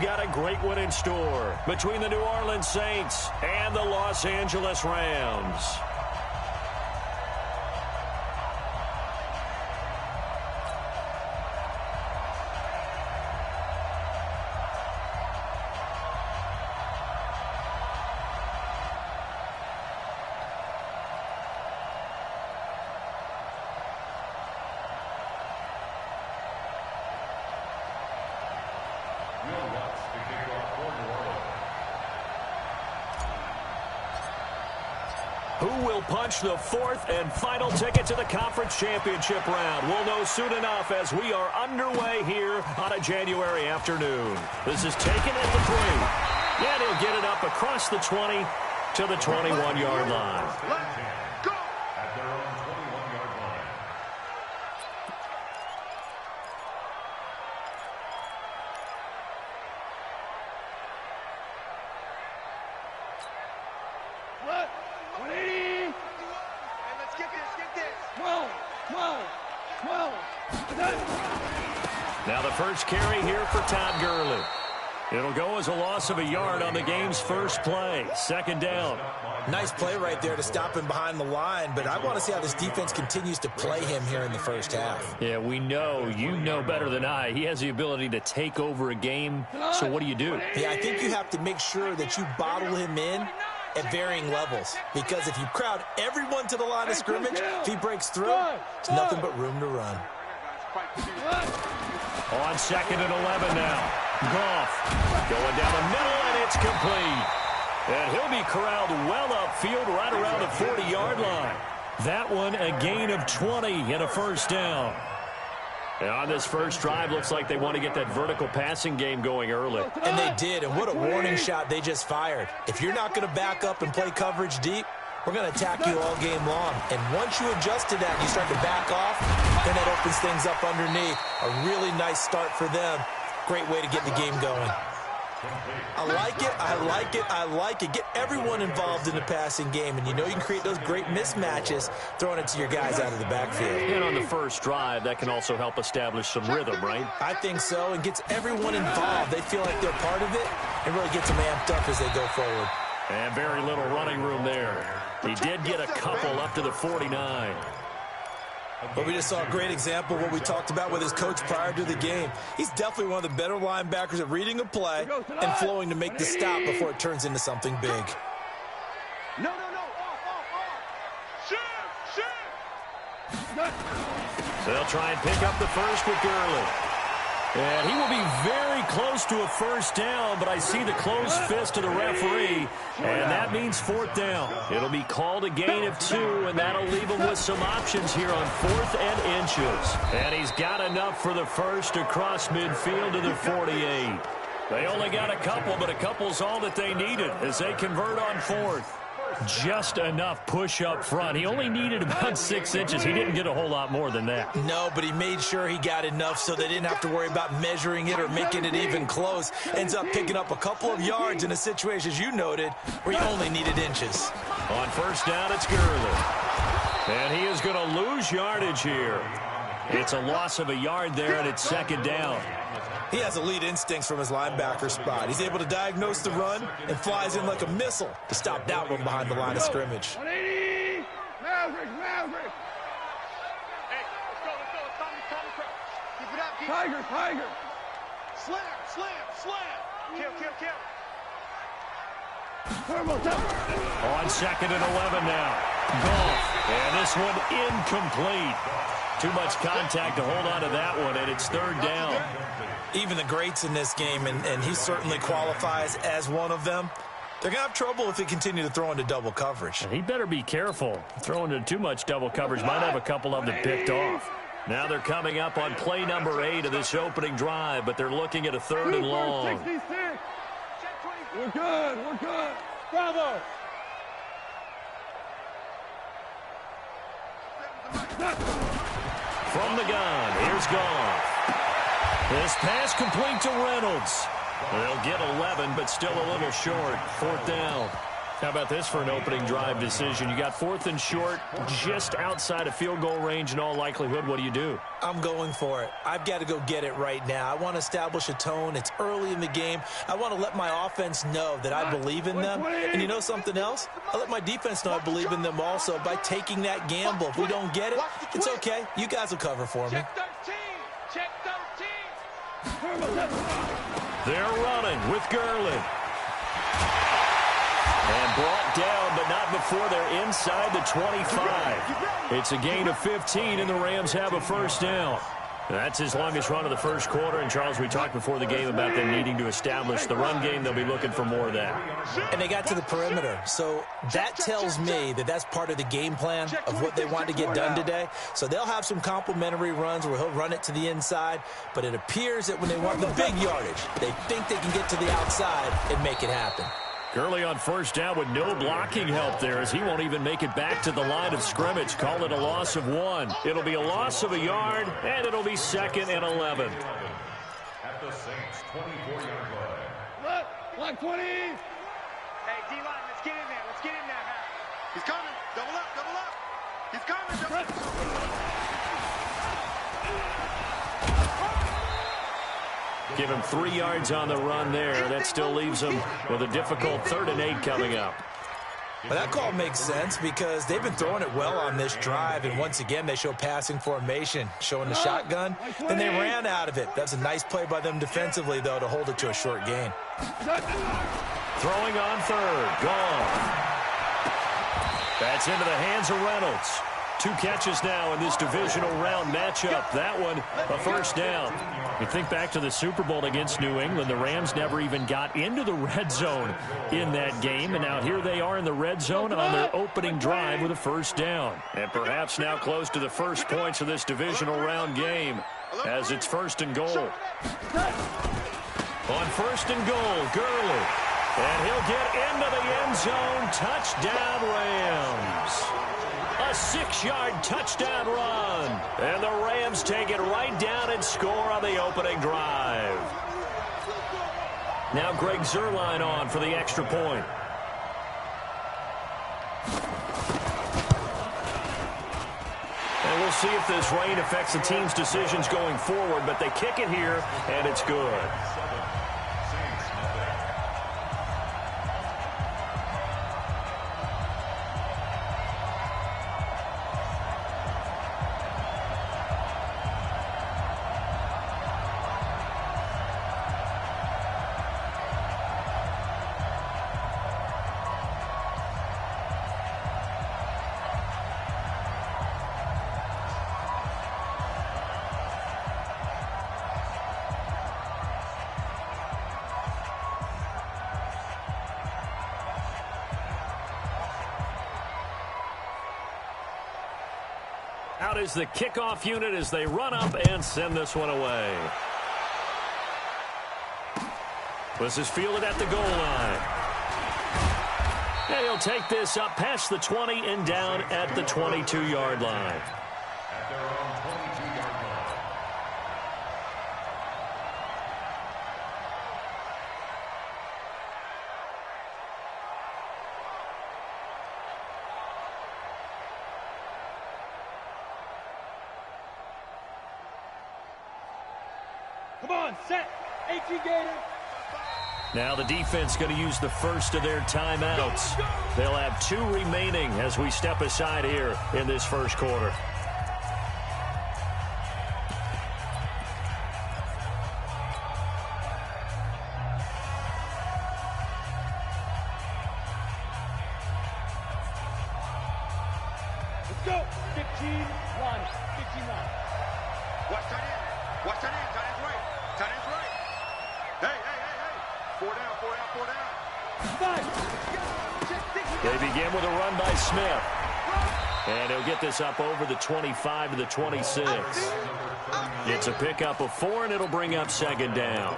we've got a great one in store between the New Orleans Saints and the Los Angeles Rams. Who will punch the fourth and final ticket to the conference championship round? We'll know soon enough as we are underway here on a January afternoon. This is taken at the 3. And he'll get it up across the 20 to the 21-yard line. Let's go! At their own 21-yard line. What? 180! Hey, let's get this. 12. Now the first carry here for Todd Gurley. It'll go as a loss of a yard on the game's first play. Second down. Nice play right there to stop him behind the line, but I want to see how this defense continues to play him here in the first half. Yeah, we know. You know better than I. He has the ability to take over a game, so what do you do? Yeah, I think you have to make sure that you bottle him in at varying levels, because if you crowd everyone to the line of scrimmage, if he breaks through, there's nothing but room to run. On 2nd and 11 now. Goff going down the middle, and it's complete. And he'll be corralled well upfield right around the 40-yard line. That one a gain of 20 and a first down. And on this first drive, looks like they want to get that vertical passing game going early. And they did, and what a warning shot they just fired. If you're not going to back up and play coverage deep, we're going to attack you all game long. And once you adjust to that and you start to back off, then that opens things up underneath. A really nice start for them. Great way to get the game going. I like it. Get everyone involved in the passing game. And you know you can create those great mismatches throwing it to your guys out of the backfield. And on the first drive, that can also help establish some rhythm, right? I think so, and gets everyone involved. They feel like they're part of it and really gets them amped up as they go forward. And very little running room there. He did get a couple up to the 49. But we just saw a great example of what we talked about with his coach prior to the game. He's definitely one of the better linebackers at reading a play and flowing to make the stop before it turns into something big. No. Off. Shoot. So they'll try and pick up the first with Gurley. And he will be very close to a first down, but I see the closed fist of the referee, and that means fourth down. It'll be called a gain of 2, and that'll leave him with some options here on 4th and inches. And he's got enough for the first across midfield to the 48. They only got a couple, but a couple's all that they needed as they convert on 4th. Just enough push up front. He only needed about 6 inches. He didn't get a whole lot more than that. No, but he made sure he got enough so they didn't have to worry about measuring it or making it even close. Ends up picking up a couple of yards in a situation, as you noted, where he only needed inches. On first down, it's Gurley. And he is going to lose yardage here. It's a loss of a yard there, and it's second down. He has elite instincts from his linebacker spot. He's able to diagnose the run and flies in like a missile to stop that one behind the line of scrimmage. 180! Maverick! Hey, let's go. Tommy Cross. Keep it up. Tiger! Slam! Kill! On 2nd and 11 now. Goff. And this one incomplete. Too much contact to hold on to that one, and it's third down. Even the greats in this game, and he certainly qualifies as one of them, they're going to have trouble if they continue to throw into double coverage. And he better be careful. Throwing into too much double coverage might have a couple of them picked off. Now they're coming up on play number 8 of this opening drive, but they're looking at a 3rd and long. 66. We're good. Bravo. From the gun, here's Goff. This pass complete to Reynolds. They'll get 11, but still a little short. 4th down. How about this for an opening drive decision? You got 4th and short, just outside of field goal range in all likelihood. What do you do? I'm going for it. I've got to go get it right now. I want to establish a tone. It's early in the game. I want to let my offense know that I believe in them. And you know something else? I let my defense know I believe in them also by taking that gamble. If we don't get it, it's okay. You guys will cover for me. Check 13. Check 13. They're running with Gurley. And brought down, but not before they're inside the 25. It's a gain of 15, and the Rams have a first down. That's his longest run of the first quarter. And, Charles, we talked before the game about them needing to establish the run game. They'll be looking for more of that. And they got to the perimeter. So that tells me that that's part of the game plan of what they want to get done today. So they'll have some complimentary runs where he'll run it to the inside. But it appears that when they want the big yardage, they think they can get to the outside and make it happen. Gurley on first down with no blocking help there, as he won't even make it back to the line of scrimmage. Call it a loss of 1. It'll be a loss of a yard, and it'll be 2nd and 11. At the Saints' 24-yard line. Line 20. Hey, D-line, let's get in there. Let's get in there, man. He's coming. Double up, double up. He's coming. Double up. Give him 3 yards on the run there. That still leaves him with a difficult 3rd and 8 coming up. Well, that call makes sense because they've been throwing it well on this drive, and once again they show passing formation, showing the shotgun. Then they ran out of it. That's a nice play by them defensively, though, to hold it to a short gain. Throwing on 3rd. Gone. That's into the hands of Reynolds. 2 catches now in this divisional round matchup. That one, a first down. You think back to the Super Bowl against New England. The Rams never even got into the red zone in that game. And now here they are in the red zone on their opening drive with a first down. And perhaps now close to the first points of this divisional round game as it's 1st and goal. On 1st and goal, Gurley. And he'll get into the end zone. Touchdown, Rams. A 6-yard touchdown run. And the Rams take it right down and score on the opening drive. Now Greg Zuerlein on for the extra point. And we'll see if this rain affects the team's decisions going forward, but they kick it here, and it's good. Out is the kickoff unit as they run up and send this one away. This is fielded at the goal line. And he'll take this up past the 20 and down at the 22-yard line. At their own 22-yard line. Come on, set. 18 Gator. Now the defense going to use the first of their timeouts. They'll have 2 remaining as we step aside here in this first quarter. Let's go. 15-1. 15-1. Watch tight end. Watch tight end. Tight end's right. Tight end's right. Hey. 4 down, 4 down, 4 down. 5. They begin with a run by Smith. And he'll get this up over the 25 to the 26. It's a pickup of 4, and it'll bring up 2nd down.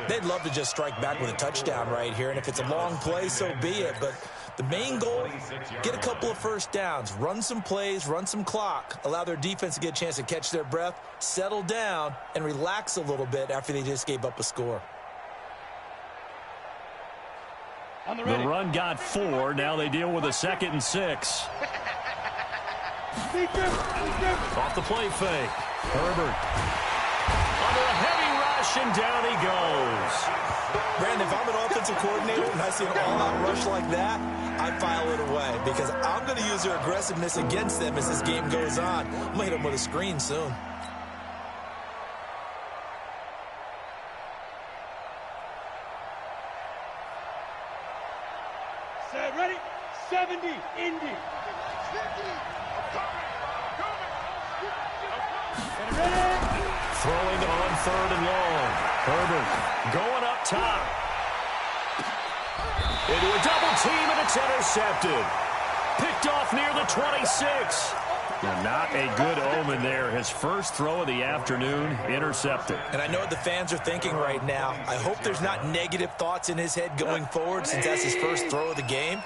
They'd love to just strike back with a touchdown right here, and if it's a long play, so be it. But the main goal, get a couple of first downs, run some plays, run some clock, allow their defense to get a chance to catch their breath, settle down, and relax a little bit after they just gave up a score. The run got 4. Now they deal with a 2nd and 6. Off the play fake. Herbert. Under a heavy rush, and down he goes. Brandon, if I'm an offensive coordinator and I see an all-out rush like that, I file it away because I'm going to use their aggressiveness against them as this game goes on. I'm going to hit them with a screen soon. Set, ready? 70, Indy. Throwing on 3rd and long. Herbert going up top. Into a double team, and it's intercepted. Picked off near the 26. Not a good omen there. His first throw of the afternoon, intercepted. And I know what the fans are thinking right now. I hope there's not negative thoughts in his head going forward since that's his first throw of the game.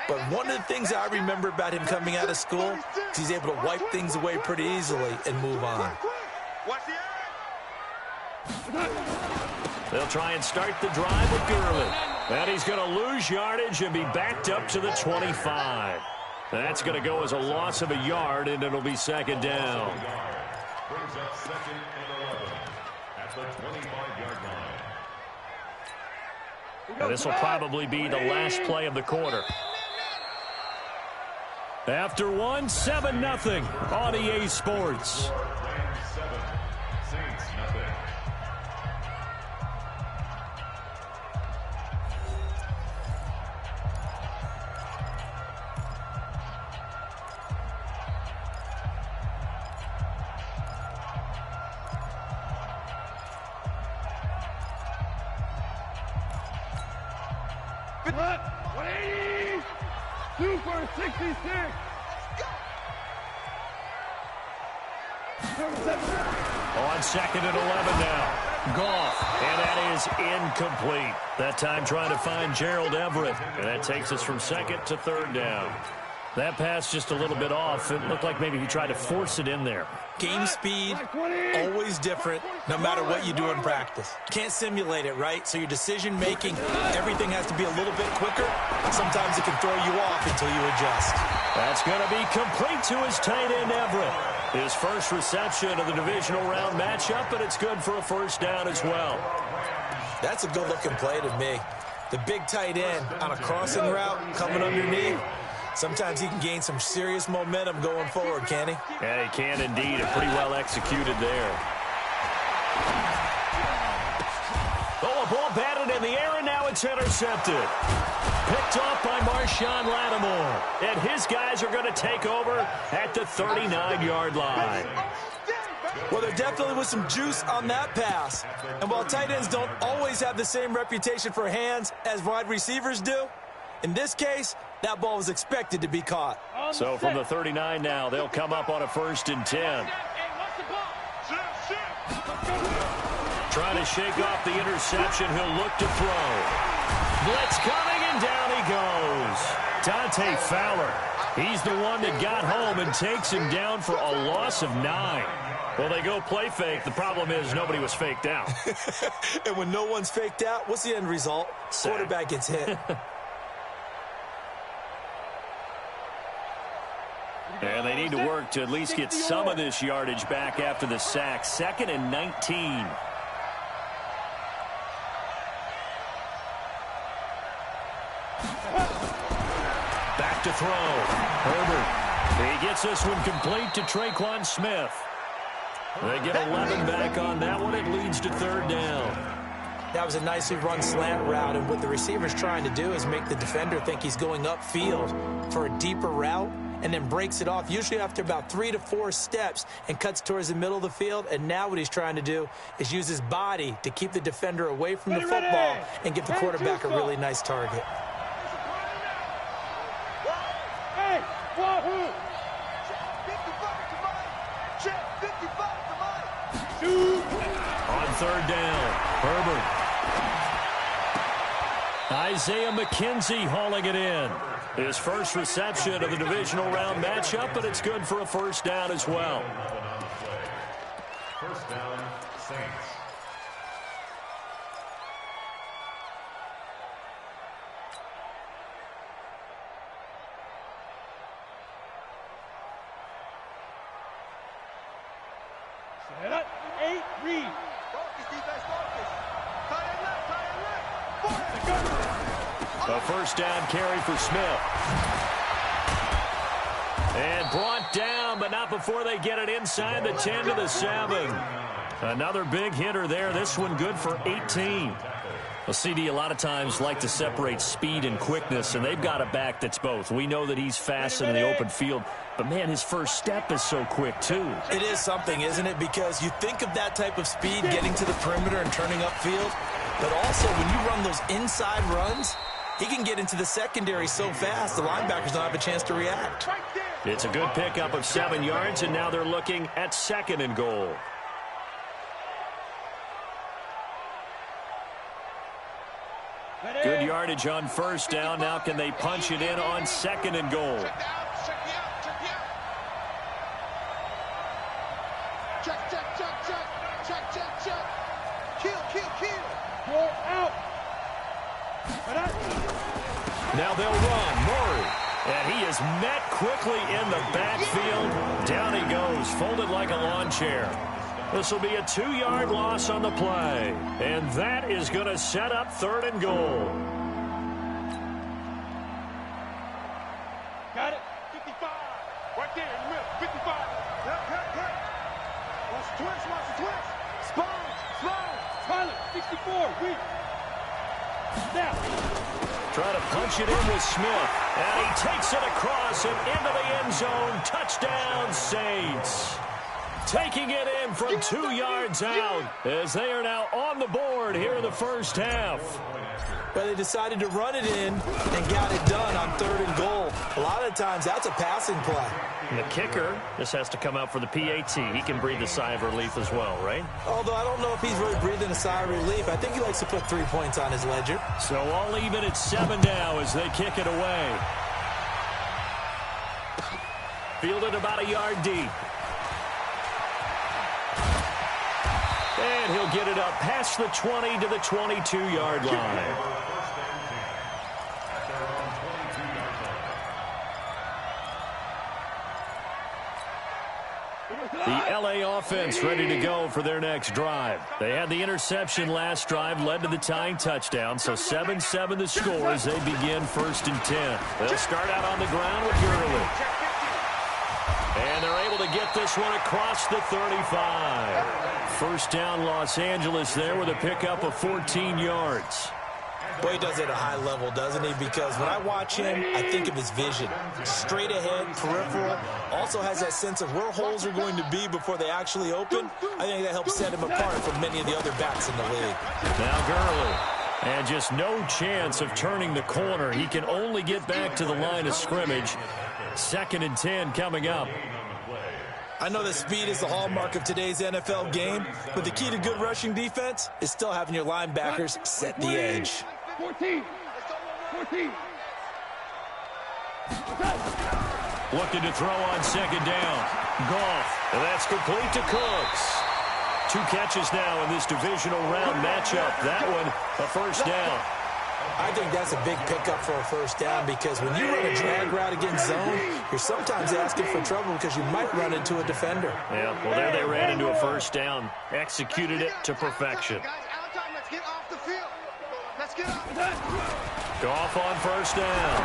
But one of the things I remember about him coming out of school is he's able to wipe things away pretty easily and move on. They'll try and start the drive with Gurley. And he's going to lose yardage and be backed up to the 25. That's going to go as a loss of a yard, and it'll be 2nd down. Brings up 2nd and 11 at the 25-yard line. Now, this will probably be the last play of the quarter. After 1, 7-0 on EA Sports. Rams 7, Saints nothing. What? 180! 2 for 66! On 2nd and 11 now. Goff, and that is incomplete. That time trying to find Gerald Everett, and that takes us from 2nd to 3rd down. That pass just a little bit off. It looked like maybe he tried to force it in there. Game speed, always different, no matter what you do in practice. Can't simulate it, right? So your decision-making, everything has to be a little bit quicker. Sometimes it can throw you off until you adjust. That's going to be complete to his tight end, Everett. His first reception of the divisional round matchup, and it's good for a 1st down as well. That's a good-looking play to me. The big tight end on a crossing route coming underneath. Sometimes he can gain some serious momentum going forward, can he? Yeah, he can indeed. Pretty well executed there. Oh, a ball batted in the air, and now it's intercepted. Picked off by Marshawn Lattimore. And his guys are going to take over at the 39-yard line. Well, there definitely was some juice on that pass. And while tight ends don't always have the same reputation for hands as wide receivers do, in this case, that ball was expected to be caught. So from the 39 now, they'll come up on a 1st and 10. Trying to shake off the interception. He'll look to throw. Blitz coming, and down he goes. Dante Fowler. He's the one that got home and takes him down for a loss of 9. Well, they go play fake. The problem is nobody was faked out. And when no one's faked out, what's the end result? Quarterback gets hit. And they need to work to at least get some of this yardage back after the sack. 2nd and 19. Back to throw. Herbert. He gets this one complete to Traquan Smith. They get 11 back on that one. It leads to 3rd down. That was a nicely run slant route, and what the receiver's trying to do is make the defender think he's going upfield for a deeper route, and then breaks it off, usually after about 3 to 4 steps, and cuts towards the middle of the field. And now what he's trying to do is use his body to keep the defender away from the football and give the quarterback a really nice target. Hey, wahoo! On 3rd down, Herbert. Isaiah McKenzie hauling it in. His first reception of the divisional round matchup, but it's good for a 1st down as well. 1st down, Saints. 8, read. Focus, defense, focus. Tight end left, tight end left. A first down carry for Smith. And brought down, but not before they get it inside the 10 to the 7. Another big hitter there. This one good for 18. Well, CD a lot of times like to separate speed and quickness, and they've got a back that's both. We know that he's fast in the open field, but, man, his first step is so quick, too. It is something, isn't it? Because you think of that type of speed getting to the perimeter and turning upfield, but also when you run those inside runs, he can get into the secondary so fast the linebackers don't have a chance to react. It's a good pickup of 7 yards, and now they're looking at 2nd and goal. Good yardage on first down. Now can they punch it in on 2nd and goal? Check. Kill. Roll out. Now they'll run. Murray. And he is met quickly in the backfield. Down he goes, folded like a lawn chair. This will be a 2-yard loss on the play. And that is going to set up 3rd and goal. Got it. 55. Right there in the middle. 55. Yep. Watch the twist. Small. Pilot. 64. Weak. Now. Try to punch it in with Smith. And he takes it across and into the end zone. Touchdown, Saints. Taking it in from 2 yards out as they are now on the board here in the first half. But they decided to run it in and got it done on 3rd and goal. A lot of times that's a passing play. And the kicker, this has to come out for the PAT. He can breathe a sigh of relief as well, right? Although I don't know if he's really breathing a sigh of relief. I think he likes to put 3 points on his ledger. So all even at 7 now as they kick it away. Fielded about a yard deep. And he'll get it up past the 20 to the 22-yard line. The LA offense ready to go for their next drive. They had the interception last drive, led to the tying touchdown, so 7-7 the score as they begin 1st and 10. They'll start out on the ground with Gurley. And they're able to get this one across the 35. First down, Los Angeles there with a pickup of 14 yards. Boy, he does it at a high level, doesn't he? Because when I watch him, I think of his vision. Straight ahead, peripheral. Also has that sense of where holes are going to be before they actually open. I think that helps set him apart from many of the other backs in the league. Now Gurley. And just no chance of turning the corner. He can only get back to the line of scrimmage. 2nd and 10 coming up. I know that speed is the hallmark of today's NFL game, but the key to good rushing defense is still having your linebackers set the edge. 14. Looking to throw on 2nd down. Goff. And that's complete to Cooks. 2 catches now in this divisional round matchup. That one, a first down. I think that's a big pickup for a first down because when you run a drag route against zone, you're sometimes asking for trouble because you might run into a defender. Yeah, well, there they ran into a first down. Executed it to perfection. Guys, out time. Let's get off the field. Let's get off. Goff on first down.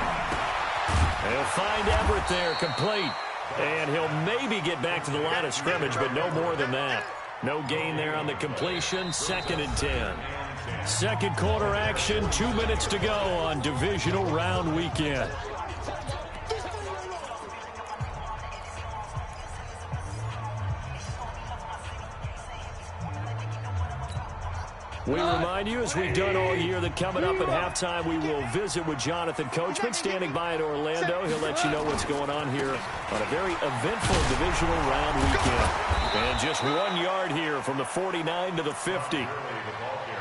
He'll find Everett there, complete. And he'll maybe get back to the line of scrimmage, but no more than that. No gain there on the completion. 2nd and 10. Second quarter action, 2 minutes to go on divisional round weekend. We remind you, as we've done all year, that coming up at halftime, we will visit with Jonathan Coachman, standing by in Orlando. He'll let you know what's going on here on a very eventful divisional round weekend. And just 1 yard here from the 49 to the 50.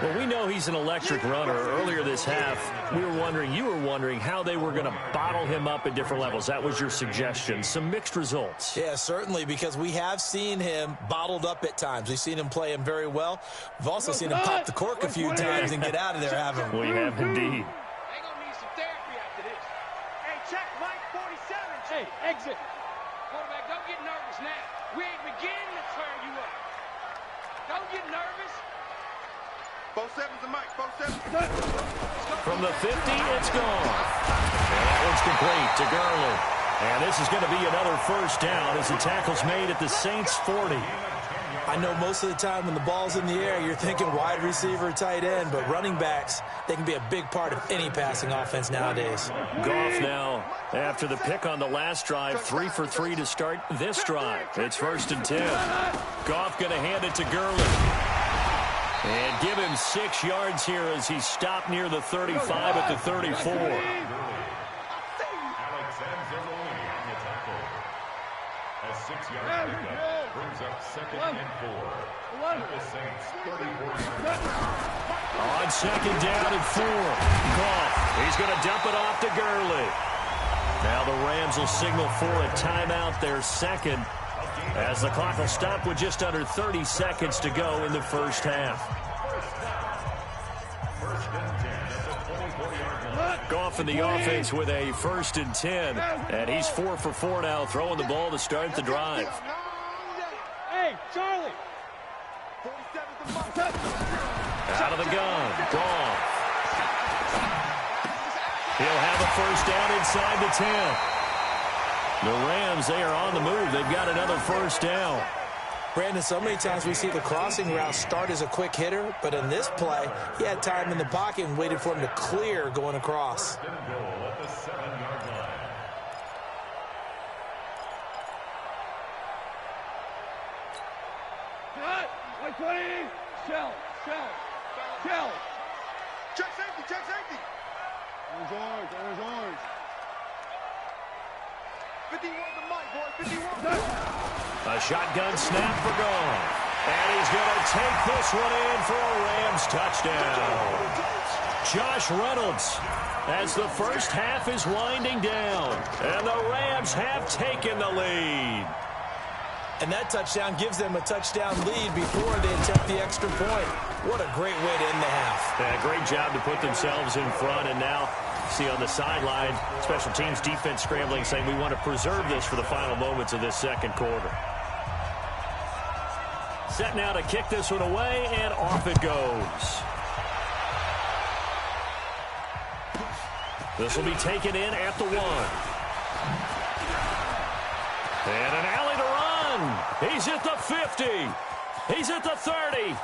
Well, we know he's an electric runner. Earlier this half, you were wondering how they were going to bottle him up at different levels. That was your suggestion. Some mixed results. Yeah, certainly, because we have seen him bottled up at times. We've seen him play him very well. We've also seen him pop the cork a few times and get out of there, haven't we? We have indeed. They're going to need some therapy after this. Hey, check Mike 47. Hey, exit. Quarterback, don't get nervous now. We ain't beginning to turn you up. Don't get nervous. 4-7's the mic. 4-7. From the 50, it's gone. And that one's complete to Gurley. And this is going to be another first down as the tackle's made at the Saints' 40. I know most of the time when the ball's in the air, you're thinking wide receiver, tight end, but running backs, they can be a big part of any passing offense nowadays. Goff now, after the pick on the last drive, 3 for 3 to start this drive. It's 1st and 10. Goff going to hand it to Gurley. And give him 6 yards here as he stopped near the 35 at the 34. A 6-yard pickup brings up 2nd and 4. At the Saints' 34. On 2nd down and 4. Goff, he's going to dump it off to Gurley. Now the Rams will signal for a timeout, their second, as the clock will stop with just under 30 seconds to go in the first half. Goff in the offense with a 1st and 10, and he's 4 for 4 now, throwing the ball to start the drive. Hey, Charlie. Out of the gun, Goff. He'll have a first down inside the 10. The Rams, they are on the move. They've got another first down. Brandon, so many times we see the crossing route start as a quick hitter, but in this play, he had time in the pocket and waited for him to clear going across. At the 7-yard line. Cut. 120. Shell. Check safety. There's orange. 51 the mic, boy. 51. A shotgun snap for Goff. And he's going to take this one in for a Rams touchdown. Josh Reynolds, as the first half is winding down, and the Rams have taken the lead. And that touchdown gives them a touchdown lead before they attempt the extra point. What a great way to end the half. Yeah, great job to put themselves in front, and now see on the sideline, special teams defense scrambling, saying we want to preserve this for the final moments of this second quarter. Set now to kick this one away, and off it goes. This will be taken in at the 1. And an alley to run. He's at the 50. He's at the 30.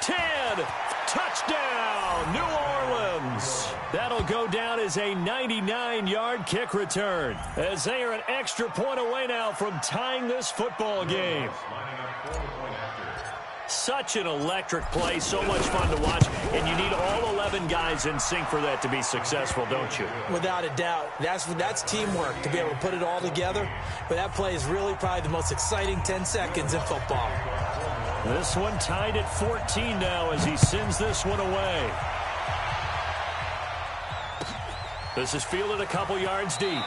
10. Touchdown, New Orleans. That'll go down as a 99-yard kick return, as they are an extra point away now from tying this football game. Such an electric play, so much fun to watch, and you need all 11 guys in sync for that to be successful, don't you? Without a doubt. That's teamwork, to be able to put it all together. But that play is really probably the most exciting 10 seconds in football. This one tied at 14 now as he sends this one away. This is fielded a couple yards deep.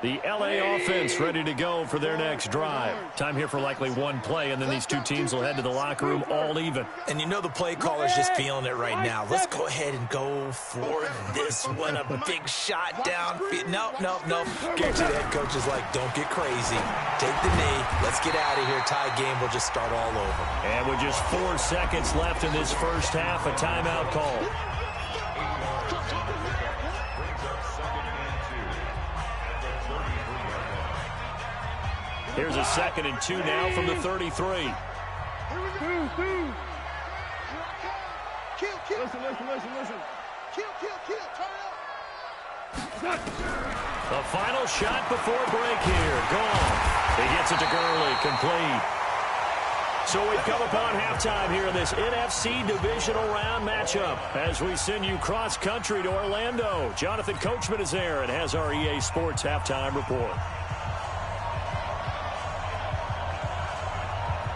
The L.A. offense ready to go for their next drive. Time here for likely one play, and then these two teams will head to the locker room all even. And you know the play caller's just feeling it right now. Let's go ahead and go for this one. A big shot down. No. Guarantee the head coach is like, don't get crazy. Take the knee. Let's get out of here. Tie game. We'll just start all over. And with just 4 seconds left in this first half, a timeout call. Here's a 2nd and 2 now from the 33. Kill. Listen. Kill. Turn up. The final shot before break here. Gone. He gets it to Gurley. Complete. So we've come upon halftime here in this NFC divisional round matchup as we send you cross-country to Orlando. Jonathan Coachman is there and has our EA Sports halftime report.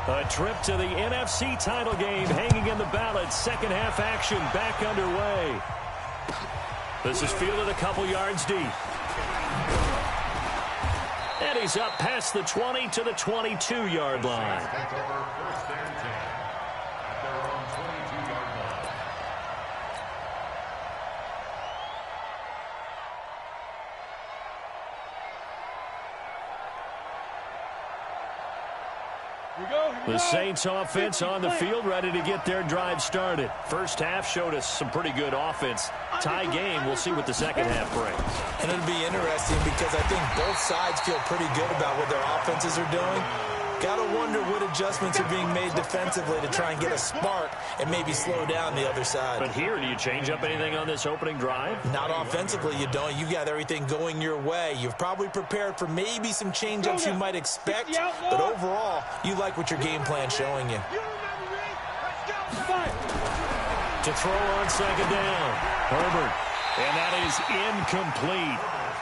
A trip to the NFC title game hanging in the balance. Second half action back underway. This is fielded a couple yards deep. And he's up past the 20 to the 22-yard line. The Saints offense on the field, ready to get their drive started. First half showed us some pretty good offense. Tie game, we'll see what the second half brings. And it'll be interesting because I think both sides feel pretty good about what their offenses are doing. Gotta wonder what adjustments are being made defensively to try and get a spark and maybe slow down the other side. But here, do you change up anything on this opening drive? Not offensively, you don't. You got everything going your way. You've probably prepared for maybe some change-ups you might expect, but overall, you like what your game plan's showing you. To throw on second down, Herbert. And that is incomplete.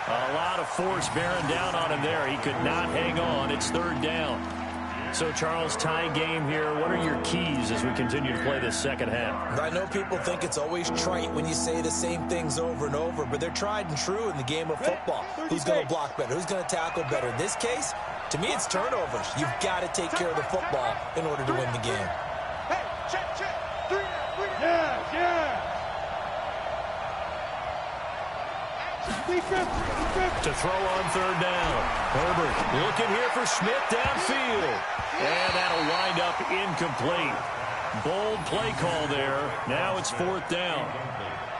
A lot of force bearing down on him there. He could not hang on. It's third down. So, Charles, tie game here. What are your keys as we continue to play this second half? I know people think it's always trite when you say the same things over and over, but they're tried and true in the game of football. Who's going to block better? Who's going to tackle better? In this case, to me, it's turnovers. You've got to take care of the football in order to win the game. Hey, check. To throw on third down. Herbert looking here for Smith downfield. And that'll wind up incomplete. Bold play call there. Now it's fourth down.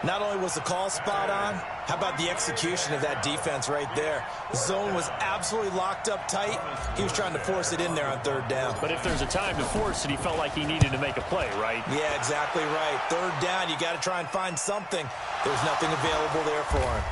Not only was the call spot on, how about the execution of that defense right there? The zone was absolutely locked up tight. He was trying to force it in there on third down. But if there's a time to force it, he felt like he needed to make a play, right? Yeah, exactly right. Third down, you got to try and find something. There's nothing available there for him.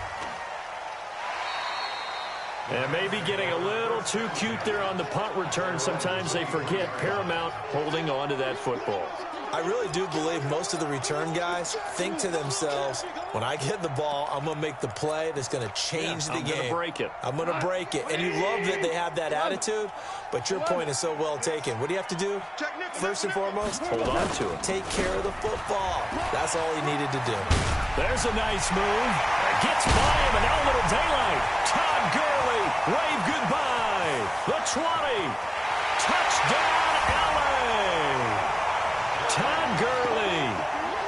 And maybe getting a little too cute there on the punt return. Sometimes they forget paramount holding on to that football. I really do believe most of the return guys think to themselves, when I get the ball, I'm going to make the play that's going to change the game. I'm going to break it. I'm going to break it. And you love that they have that attitude, but your point is so well taken. What do you have to do? First and foremost, hold on to it. Take care of the football. That's all he needed to do. There's a nice move. Gets by him, and now a little daylight. Todd Gurley, wave goodbye. The 20. Touchdown, LA. Todd Gurley,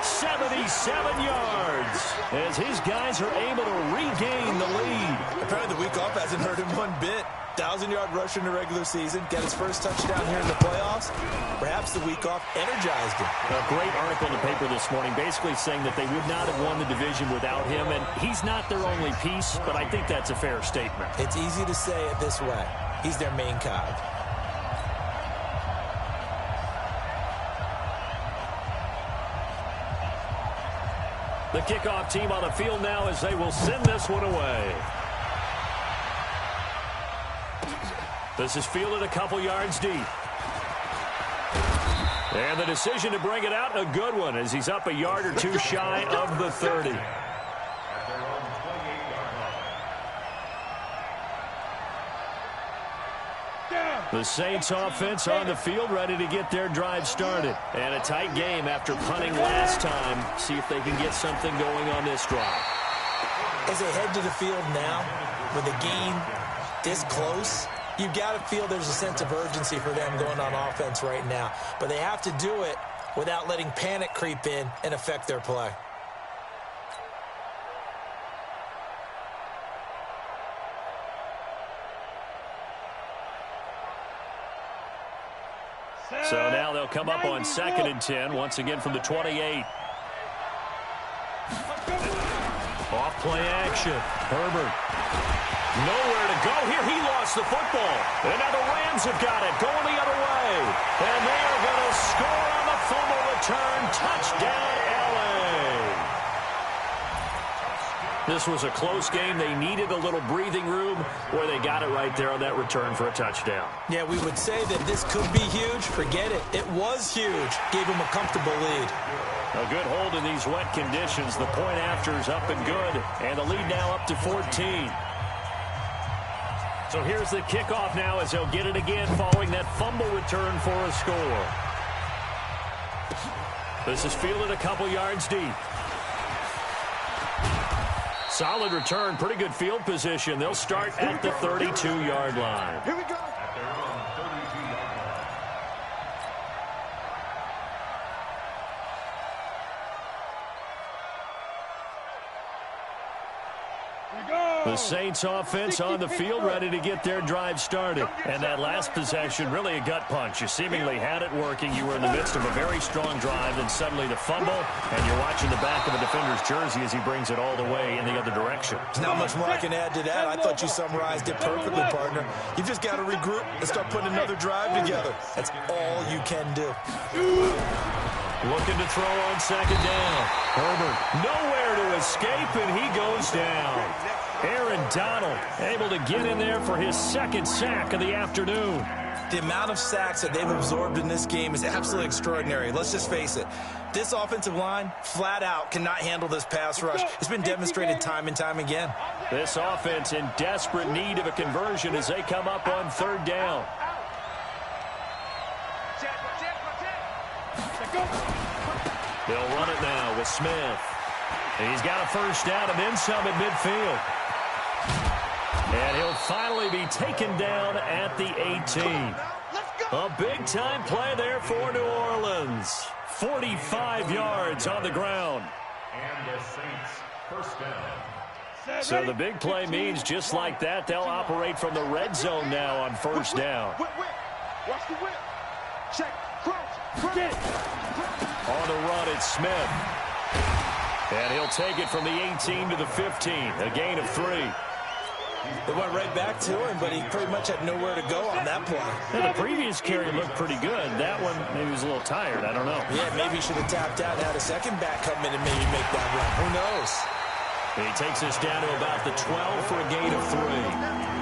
77 yards, as his guys are able to regain the lead. Apparently the week off hasn't hurt him one bit. 1,000-yard rusher in the regular season, got his first touchdown here in the playoffs. Perhaps the week off energized him. A great article in the paper this morning basically saying that they would not have won the division without him, and he's not their only piece, but I think that's a fair statement. It's easy to say it this way. He's their main cog. The kickoff team on the field now as they will send this one away. This is fielded a couple yards deep. And the decision to bring it out, a good one, as he's up a yard or two shy of the 30. The Saints offense on the field, ready to get their drive started. And a tight game after punting last time. See if they can get something going on this drive. As they head to the field now, with the game this close, you've got to feel there's a sense of urgency for them going on offense right now. But they have to do it without letting panic creep in and affect their play. So now they'll come up on 2nd and 10, once again from the 28. Off play action. Herbert. Nowhere to go here. He lost the football. And now the Rams have got it. Going the other way. And they are going to score on the fumble return. Touchdown, LA. This was a close game. They needed a little breathing room where they got it right there on that return for a touchdown. Yeah, we would say that this could be huge. Forget it. It was huge. Gave them a comfortable lead. A good hold in these wet conditions. The point after is up and good. And the lead now up to 14. So here's the kickoff now as they'll get it again following that fumble return for a score. This is fielded a couple yards deep. Solid return, pretty good field position. They'll start at the 32-yard line. Here we go. Here we go. The Saints offense on the field, ready to get their drive started. And that last possession, really a gut punch. You seemingly had it working. You were in the midst of a very strong drive, then suddenly the fumble, and you're watching the back of a defender's jersey as he brings it all the way in the other direction. There's not much more I can add to that. I thought you summarized it perfectly, partner. You've just got to regroup and start putting another drive together. That's all you can do. Looking to throw on second down. Herbert nowhere to escape, and he goes down. Aaron Donald able to get in there for his second sack of the afternoon. The amount of sacks that they've absorbed in this game is absolutely extraordinary. Let's just face it. This offensive line, flat out, cannot handle this pass rush. It's been demonstrated time and time again. This offense in desperate need of a conversion as they come up on third down. They'll run it now with Smith. He's got a first down and then some at midfield. And he'll finally be taken down at the 18. A big-time play there for New Orleans. 45 yards on the ground. And the Saints first down. So the big play means just like that, they'll operate from the red zone now on first down. Watch the whip. Check. Crouch. On the run, it's Smith. And he'll take it from the 18 to the 15. A gain of 3. They went right back to him, but he pretty much had nowhere to go on that play. Yeah, the previous carry looked pretty good. That one, maybe he was a little tired. I don't know. Yeah, maybe he should have tapped out and had a second back come in and maybe make that run. Who knows? He takes us down to about the 12 for a gain of 3.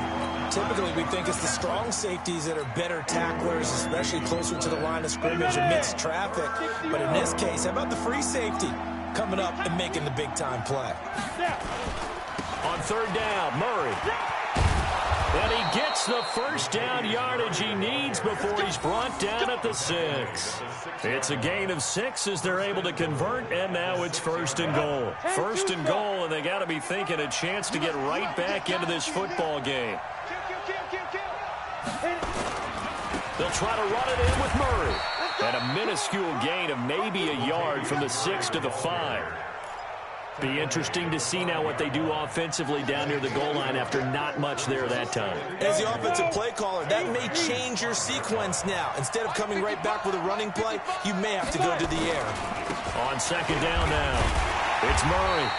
Typically, we think it's the strong safeties that are better tacklers, especially closer to the line of scrimmage amidst traffic. But in this case, how about the free safety coming up and making the big-time play? On third down, Murray. And he gets the first down yardage he needs before he's brought down at the 6. It's a gain of 6 as they're able to convert, and now it's first and goal. First and goal, and they got to be thinking a chance to get right back into this football game. They'll try to run it in with Murray. And a minuscule gain of maybe a yard from the 6 to the 5. Be interesting to see now what they do offensively down near the goal line after not much there that time. As the offensive play caller, that may change your sequence now. Instead of coming right back with a running play, you may have to go to the air. On second down now, it's Murray.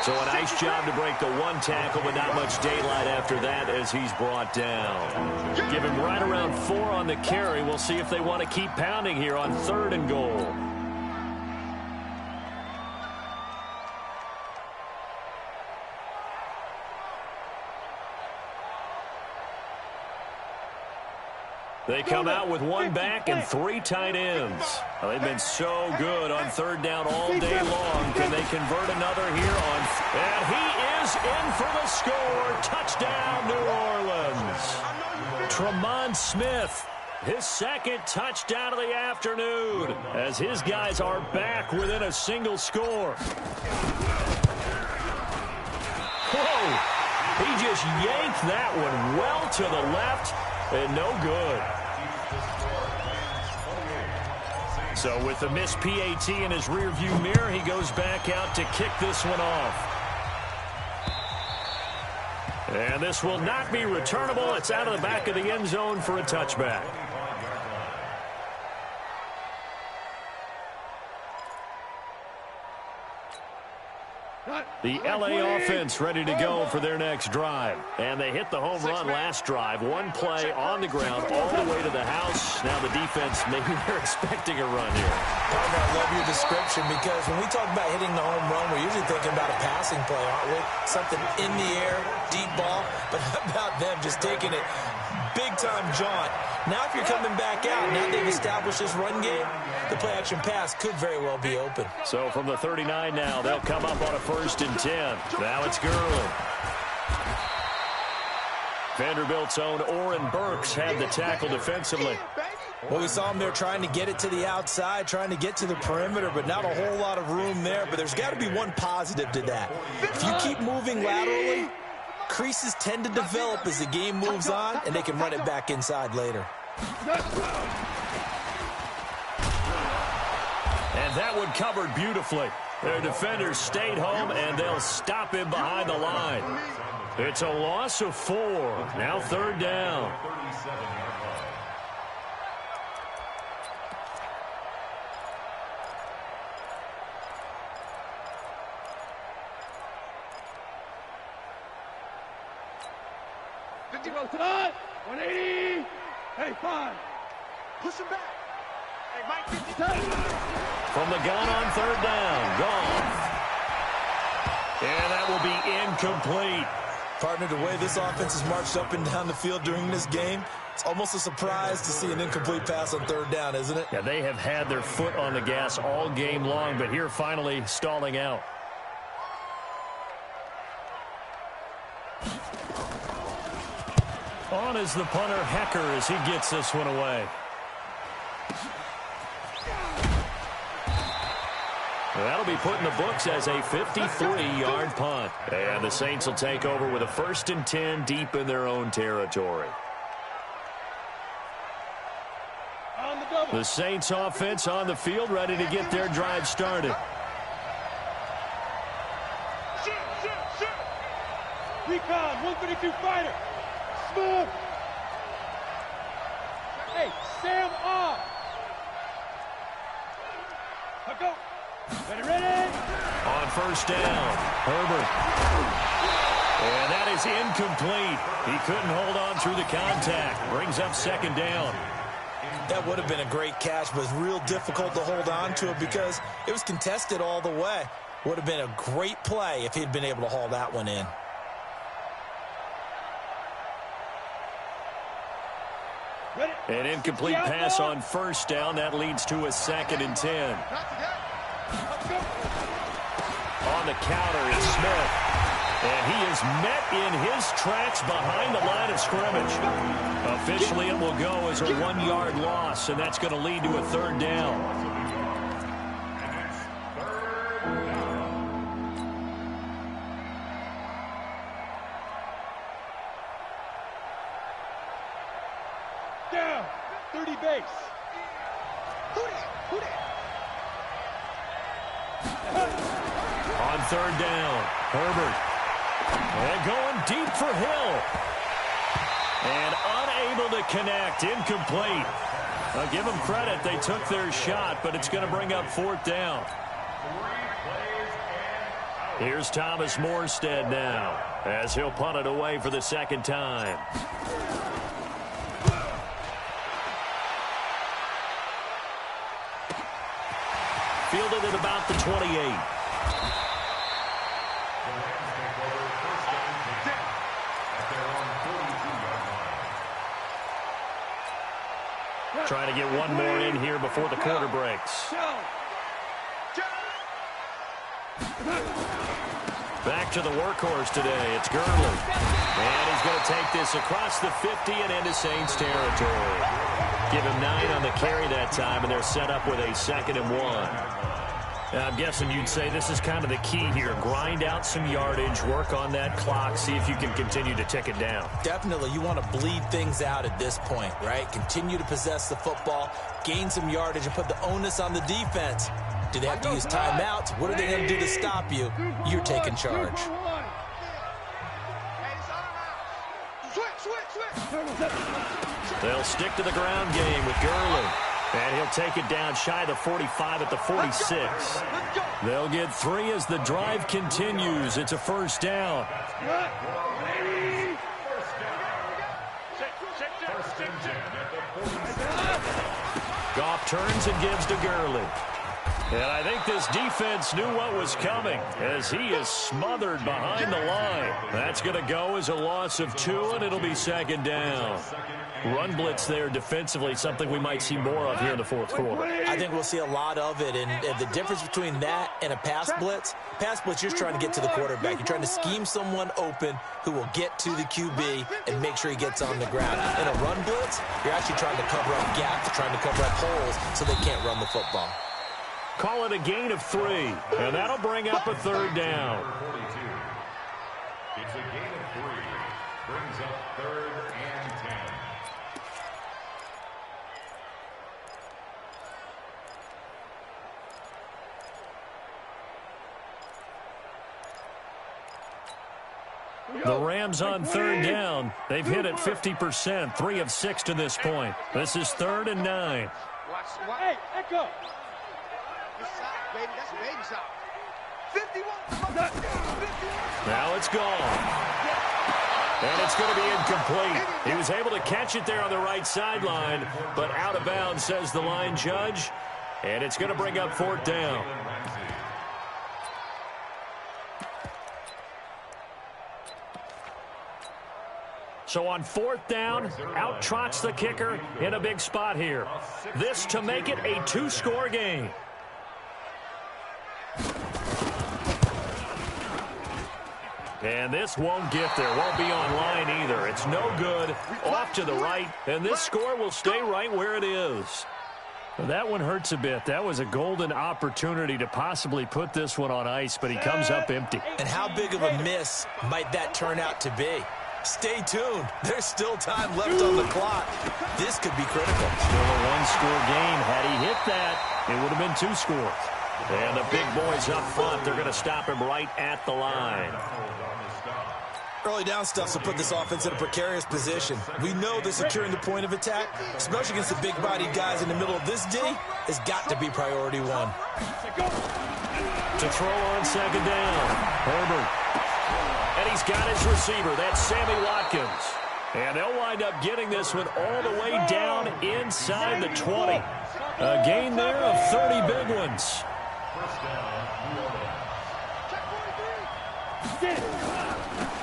So a nice job to break the one tackle, but not much daylight after that as he's brought down. Give him right around 4 on the carry. We'll see if they want to keep pounding here on third and goal. They come out with 1 back and 3 tight ends. Well, they've been so good on third down all day long. Can they convert another here on? And he is in for the score. Touchdown, New Orleans. Tremont Smith, his second touchdown of the afternoon, as his guys are back within a single score. Whoa! He just yanked that one well to the left. And no good. So with the missed PAT in his rearview mirror, he goes back out to kick this one off. And this will not be returnable. It's out of the back of the end zone for a touchback. The LA offense ready to go for their next drive. And they hit the home run last drive. 1 play on the ground all the way to the house. Now the defense, maybe they're expecting a run here. Partner, I love your description because when we talk about hitting the home run, we're usually thinking about a passing play, aren't we? Something in the air, deep ball. But how about them just taking it big-time jaunt? Now if you're coming back out, now they've established this run game, the play-action pass could very well be open. So from the 39 now, they'll come up on a 1st and 10. Now it's Gurley. Vanderbilt's own Oren Burks had the tackle defensively. Well, we saw him there trying to get it to the outside, trying to get to the perimeter, but not a whole lot of room there. But there's got to be one positive to that. If you keep moving laterally, creases tend to develop as the game moves on, and they can run it back inside later. And that one covered beautifully. Their defenders stayed home, and they'll stop him behind the line. It's a loss of 4. Now 3rd down. 37-yard line. Tonight, 180. Hey, 5. Push him back. Hey, Mike, 50. From the gun on 3rd down. Gone. And that will be incomplete. Partner, the way this offense has marched up and down the field during this game, it's almost a surprise to see an incomplete pass on 3rd down, isn't it? Yeah, they have had their foot on the gas all game long, but here finally stalling out. On is the punter, Hecker, as he gets this one away. That'll be put in the books as a 53-yard punt. And the Saints will take over with a 1st and 10 deep in their own territory. The Saints offense on the field, ready to get their drive started. Recon, 132 fighter. Smooth. Hey, Sam off. Go. Ready. On 1st down, Herbert. And that is incomplete. He couldn't hold on through the contact. Brings up 2nd down. That would have been a great catch, but it's real difficult to hold on to it because it was contested all the way. Would have been a great play if he'd been able to haul that one in. An incomplete pass on 1st down. That leads to a 2nd and 10. On the counter is Smith. And he is met in his tracks behind the line of scrimmage. Officially, it will go as a 1-yard loss, and that's going to lead to a 3rd down. Down. 30 base. On 3rd down, Herbert. And going deep for Hill. And unable to connect. Incomplete. I'll give them credit. They took their shot, but it's going to bring up 4th down. Here's Thomas Morstead now, as he'll punt it away for the 2nd time. Fielded at about the 28. Trying to get one more in here before the quarter breaks. Back to the workhorse today. It's Gurley. And he's going to take this across the 50 and into Saints territory. Give him 9 on the carry that time, and they're set up with a 2nd and 1. Now, I'm guessing you'd say this is kind of the key here. Grind out some yardage, work on that clock, see if you can continue to tick it down. Definitely, you want to bleed things out at this point, right? Continue to possess the football, gain some yardage, and put the onus on the defense. Do they have to use timeouts? What are they going to do to stop you? You're taking charge. They'll stick to the ground game with Gurley. And he'll take it down shy of the 45 at the 46. They'll get 3 as the drive continues. It's a 1st down. Goff turns and gives to Gurley. And I think this defense knew what was coming as he is smothered behind the line. That's going to go as a loss of 2, and it'll be 2nd down. Run blitz there defensively, something we might see more of here in the 4th quarter. I think we'll see a lot of it, and the difference between that and a pass blitz, you're just trying to get to the quarterback. You're trying to scheme someone open who will get to the QB and make sure he gets on the ground. In a run blitz, you're actually trying to cover up gaps, trying to cover up holes so they can't run the football. Call it a gain of 3, and that'll bring up a 3rd down. It's a gain of 3. Brings up 3rd and 10. The Rams on third down. They've hit it 50%, 3 of 6 to this point. This is 3rd and 9. Hey, Echo. That's baby shot. 51. Now it's gone. And it's going to be incomplete. He was able to catch it there on the right sideline, but out of bounds, says the line judge. And it's going to bring up 4th down. So on 4th down, out trots the kicker in a big spot here. This to make it a 2-score game. And this won't get there, won't be online either. It's no good, off to the right, and this score will stay right where it is. Well, that one hurts a bit. That was a golden opportunity to possibly put this one on ice, but he comes up empty. And how big of a miss might that turn out to be? Stay tuned. There's still time left on the clock. This could be critical. Still a 1-score game. Had he hit that, it would have been 2 scores. And the big boys up front, they're going to stop him right at the line. Early down stuff will put this offense in a precarious position. We know that securing the point of attack, especially against the big-bodied guys in the middle of this D, has got to be priority 1. To throw on 2nd down, Herbert. And he's got his receiver. That's Sammy Watkins. And they'll wind up getting this one all the way down inside the 20. A gain there of 30 big ones.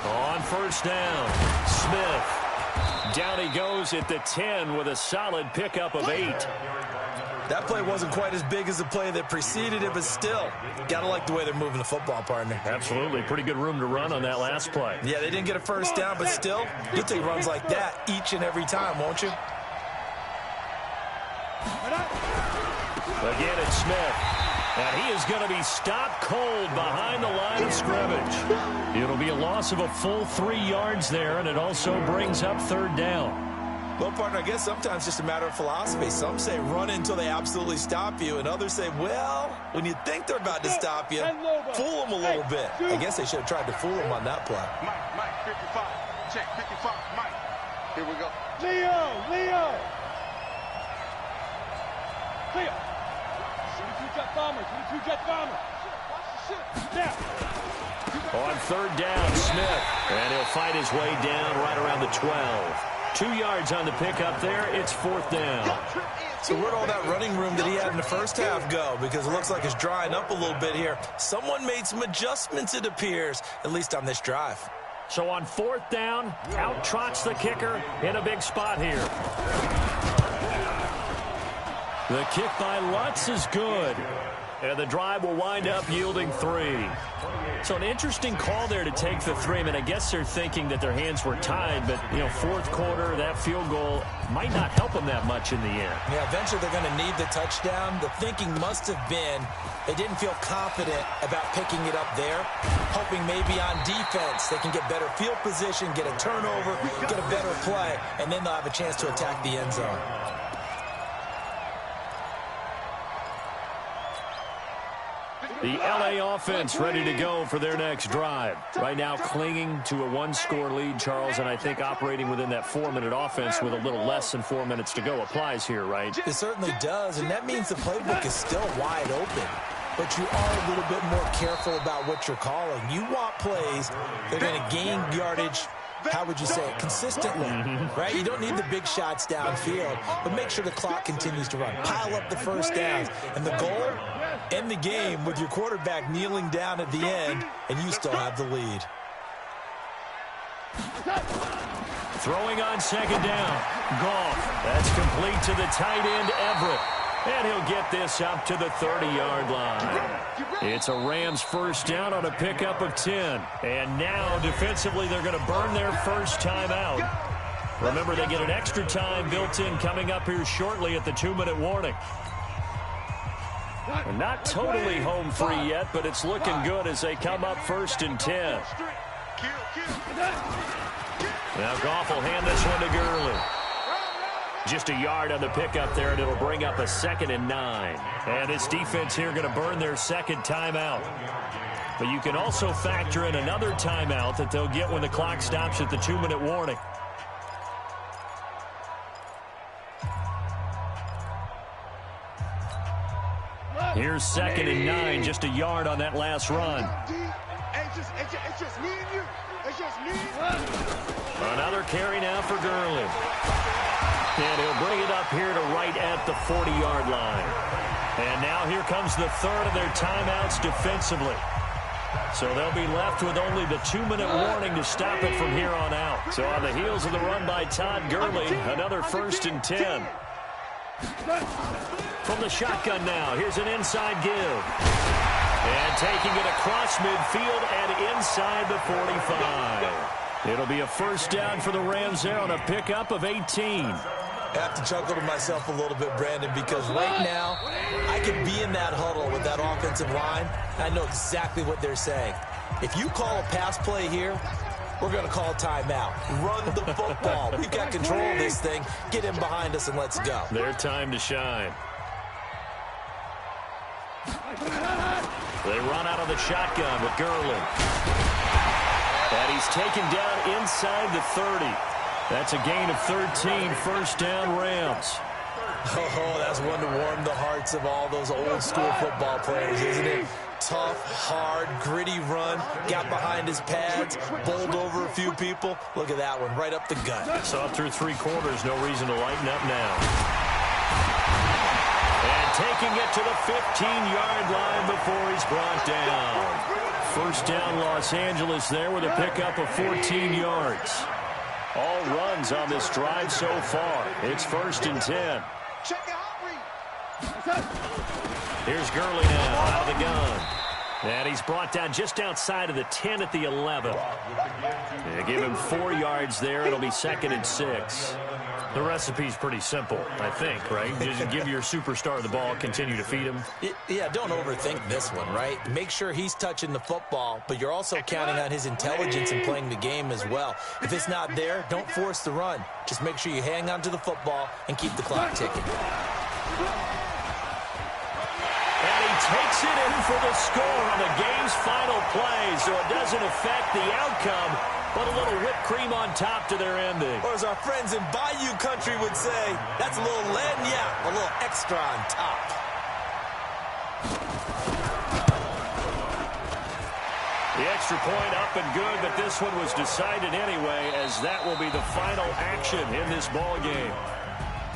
On 1st down, Smith. Down he goes at the 10 with a solid pickup of 8. That play wasn't quite as big as the play that preceded it, but still, got to like the way they're moving the football, partner. Absolutely. Pretty good room to run on that last play. Yeah, they didn't get a 1st down, but still, you'll take runs like that each and every time, won't you? Again, it's Smith. And he is going to be stopped cold behind the line of scrimmage. It'll be a loss of a full 3 yards there, and it also brings up 3rd down. Well, partner, I guess sometimes it's just a matter of philosophy. Some say run until they absolutely stop you, and others say, well, when you think they're about to stop you, fool them a little bit. I guess they should have tried to fool them on that play. Mike, 55. Check, 55. Mike. Here we go. Leo. Clear. 22 jet bomber. Now. On 3rd down, Smith. And he'll fight his way down right around the 12. 2 yards on the pickup there. It's 4th down. So where'd all that running room that he had in the first half go? Because it looks like it's drying up a little bit here. Someone made some adjustments, it appears, at least on this drive. So on 4th down, out trots the kicker in a big spot here. The kick by Lutz is good. And the drive will wind up yielding 3. So an interesting call there to take the 3. I mean, I guess they're thinking that their hands were tied, but, you know, 4th quarter, that field goal might not help them that much in the end. Yeah, eventually they're going to need the touchdown. The thinking must have been they didn't feel confident about picking it up there, hoping maybe on defense they can get better field position, get a turnover, get a better play, and then they'll have a chance to attack the end zone. The LA offense ready to go for their next drive. Right now clinging to a 1-score lead, Charles, and I think operating within that 4-minute offense with a little less than 4 minutes to go applies here, right? It certainly does, and that means the playbook is still wide open. But you are a little bit more careful about what you're calling. You want plays that are going to gain yardage, how would you say it, consistently, right? You don't need the big shots downfield, but make sure the clock continues to run. Pile up the 1st downs. And the goal, end the game with your quarterback kneeling down at the end, and you still have the lead. Throwing on 2nd down. Goff. That's complete to the tight end, Everett. And he'll get this up to the 30-yard line. It's a Rams 1st down on a pickup of 10. And now, defensively, they're going to burn their first time out. Remember, they get an extra time built in coming up here shortly at the 2-minute warning. And not totally home free yet, but it's looking good as they come up 1st and 10. Now Goff will hand this one to Gurley. Just a yard on the pickup there, and it'll bring up a 2nd and 9. And this defense here going to burn their second timeout. But you can also factor in another timeout that they'll get when the clock stops at the 2-minute warning. Here's 2nd and 9, just a yard on that last run. It's just me and you. It's just me. Another carry now for Gurley. And he'll bring it up here to right at the 40-yard line. And now here comes the third of their timeouts defensively. So they'll be left with only the 2-minute warning to stop it from here on out. So on the heels of the run by Todd Gurley, another 1st and 10. From the shotgun now, here's an inside give. And taking it across midfield and inside the 45. It'll be a 1st down for the Rams there on a pickup of 18. I have to chuckle to myself a little bit, Brandon, because right now I could be in that huddle with that offensive line. I know exactly what they're saying. If you call a pass play here, we're going to call timeout. Run the football. We've got control of this thing. Get in behind us and let's go. Their time to shine. They run out of the shotgun with Gurley. And he's taken down inside the 30. That's a gain of 13, 1st down Rams. Oh, that's one to warm the hearts of all those old school football players, isn't it? Tough, hard, gritty run, got behind his pads, bowled over a few people. Look at that one, right up the gut. Saw it through 3 quarters, no reason to lighten up now. And taking it to the 15-yard line before he's brought down. 1st down Los Angeles there with a pickup of 14 yards. All runs on this drive so far. It's 1st and 10. Here's Gurley now out of the gun. And he's brought down just outside of the 10 at the 11. They give him 4 yards there. It'll be 2nd and 6. The recipe's pretty simple, I think, right? Just give your superstar the ball, continue to feed him. Yeah, don't overthink this one, right? Make sure he's touching the football, but you're also counting on his intelligence in playing the game as well. If it's not there, don't force the run. Just make sure you hang on to the football and keep the clock ticking. And he takes it in for the score on the game's final play, so it doesn't affect the outcome, but a little whipped cream on top to their ending. Or as our friends in Bayou Country would say, that's a little lagniappe, a little extra on top. The extra point up and good, but this one was decided anyway, as that will be the final action in this ball game.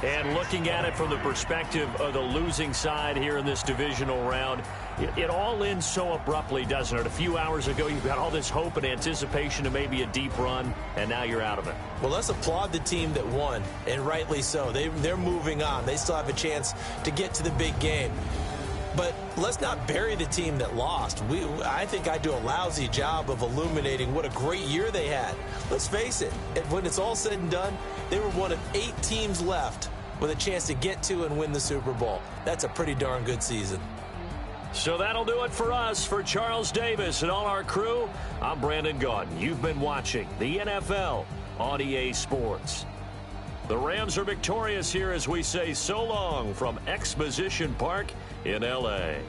And looking at it from the perspective of the losing side here in this divisional round, it all ends so abruptly, doesn't it? A few hours ago, you've got all this hope and anticipation of maybe a deep run, and now you're out of it. Well, let's applaud the team that won, and rightly so. They're moving on. They still have a chance to get to the big game. But let's not bury the team that lost. I think I do a lousy job of illuminating what a great year they had. Let's face it, when it's all said and done, they were one of 8 teams left with a chance to get to and win the Super Bowl. That's a pretty darn good season. So that'll do it for us. For Charles Davis and all our crew, I'm Brandon Gaudin. You've been watching the NFL on EA Sports. The Rams are victorious here as we say so long from Exposition Park in L.A.